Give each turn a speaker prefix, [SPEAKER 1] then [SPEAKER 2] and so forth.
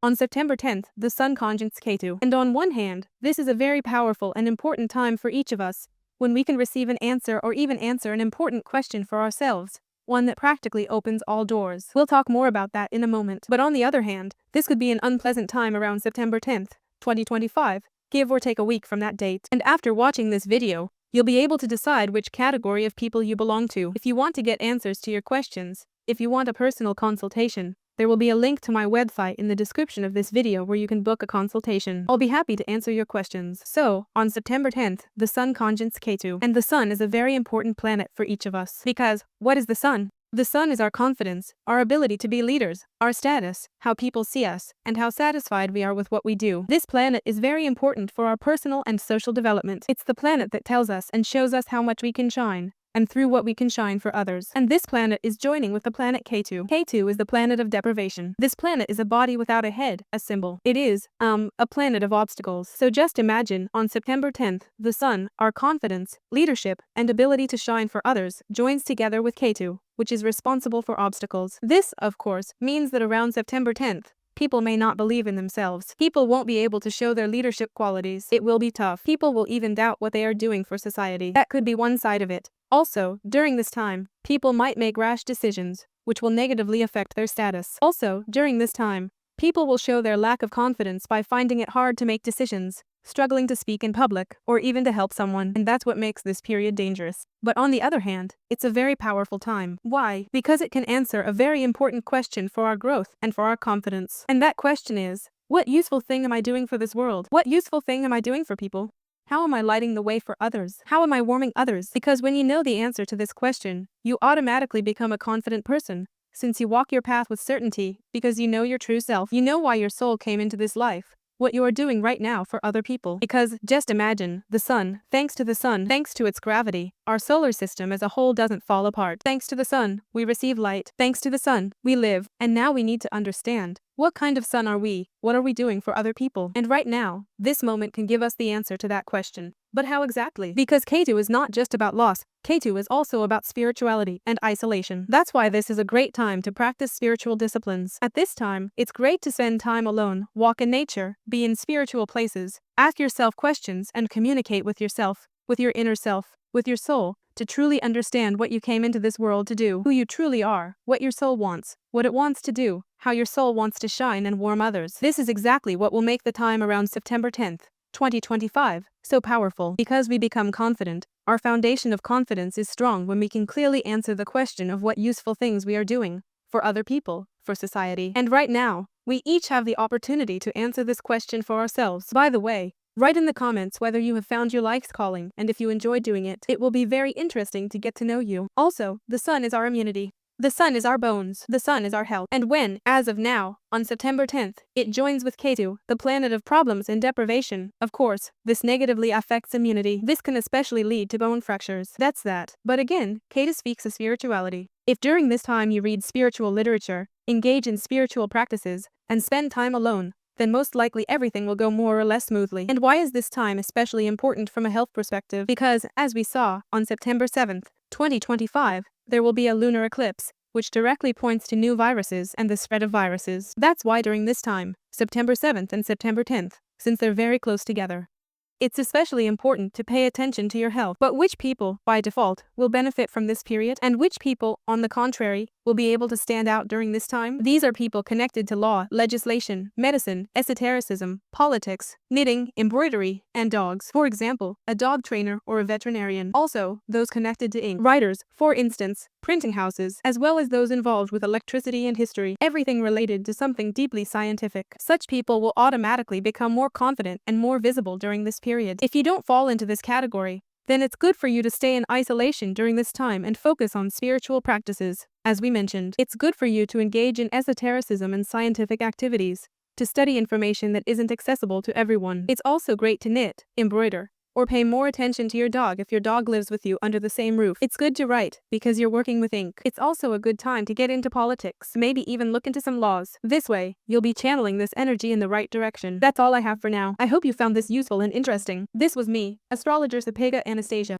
[SPEAKER 1] On September 10th, the Sun conjuncts Ketu. And on one hand, this is a very powerful and important time for each of us, when we can receive an answer or even answer an important question for ourselves, one that practically opens all doors. We'll talk more about that in a moment. But on the other hand, this could be an unpleasant time around September 10th, 2025, give or take a week from that date. And after watching this video, you'll be able to decide which category of people you belong to. If you want to get answers to your questions, if you want a personal consultation, there will be a link to my website in the description of this video where you can book a consultation. I'll be happy to answer your questions. So, on September 10th, the Sun conjuncts Ketu. And the Sun is a very important planet for each of us. Because, what is the Sun? The Sun is our confidence, our ability to be leaders, our status, how people see us, and how satisfied we are with what we do. This planet is very important for our personal and social development. It's the planet that tells us and shows us how much we can shine, and through what we can shine for others. And this planet is joining with the planet Ketu. Ketu is the planet of deprivation. This planet is a body without a head, a symbol. It is, a planet of obstacles. So just imagine, on September 10th, the Sun, our confidence, leadership, and ability to shine for others, joins together with Ketu, which is responsible for obstacles. This, of course, means that around September 10th, people may not believe in themselves. People won't be able to show their leadership qualities. It will be tough. People will even doubt what they are doing for society. That could be one side of it. Also, during this time, people might make rash decisions, which will negatively affect their status. Also, during this time, people will show their lack of confidence by finding it hard to make decisions, struggling to speak in public, or even to help someone. And that's what makes this period dangerous. But on the other hand, it's a very powerful time. Why? Because it can answer a very important question for our growth and for our confidence. And that question is, what useful thing am I doing for this world? What useful thing am I doing for people? How am I lighting the way for others? How am I warming others? Because when you know the answer to this question, you automatically become a confident person, since you walk your path with certainty, because you know your true self. You know why your soul came into this life, what you are doing right now for other people. Because, just imagine, the Sun, thanks to the Sun, thanks to its gravity, our solar system as a whole doesn't fall apart. Thanks to the Sun, we receive light. Thanks to the Sun, we live. And now we need to understand, what kind of Sun are we? What are we doing for other people? And right now, this moment can give us the answer to that question. But how exactly? Because Ketu is not just about loss, Ketu is also about spirituality and isolation. That's why this is a great time to practice spiritual disciplines. At this time, it's great to spend time alone, walk in nature, be in spiritual places, ask yourself questions and communicate with yourself, with your inner self, with your soul, to truly understand what you came into this world to do, who you truly are, what your soul wants, what it wants to do, how your soul wants to shine and warm others. This is exactly what will make the time around September 10th, 2025, so powerful. Because we become confident, our foundation of confidence is strong when we can clearly answer the question of what useful things we are doing, for other people, for society. And right now, we each have the opportunity to answer this question for ourselves. By the way, write in the comments whether you have found your life's calling and if you enjoy doing it. It will be very interesting to get to know you. Also, the Sun is our immunity. The Sun is our bones. The Sun is our health. And when, as of now, on September 10th, it joins with Ketu, the planet of problems and deprivation, of course, this negatively affects immunity. This can especially lead to bone fractures. That's that. But again, Ketu speaks of spirituality. If during this time you read spiritual literature, engage in spiritual practices, and spend time alone, then most likely everything will go more or less smoothly. And why is this time especially important from a health perspective? Because, as we saw, on September 7th, 2025, there will be a lunar eclipse, which directly points to new viruses and the spread of viruses. That's why during this time, September 7th and September 10th, since they're very close together, it's especially important to pay attention to your health. But which people, by default, will benefit from this period? And which people, on the contrary, will be able to stand out during this time? These are people connected to law, legislation, medicine, esotericism, politics, knitting, embroidery, and dogs. For example, a dog trainer or a veterinarian. Also, those connected to ink. Writers, for instance, printing houses, as well as those involved with electricity and history. Everything related to something deeply scientific. Such people will automatically become more confident and more visible during this period. If you don't fall into this category, then it's good for you to stay in isolation during this time and focus on spiritual practices. As we mentioned, it's good for you to engage in esotericism and scientific activities, to study information that isn't accessible to everyone. It's also great to knit, embroider, or pay more attention to your dog if your dog lives with you under the same roof. It's good to write, because you're working with ink. It's also a good time to get into politics, maybe even look into some laws. This way, you'll be channeling this energy in the right direction. That's all I have for now. I hope you found this useful and interesting. This was me, astrologer Sapega Anastasia.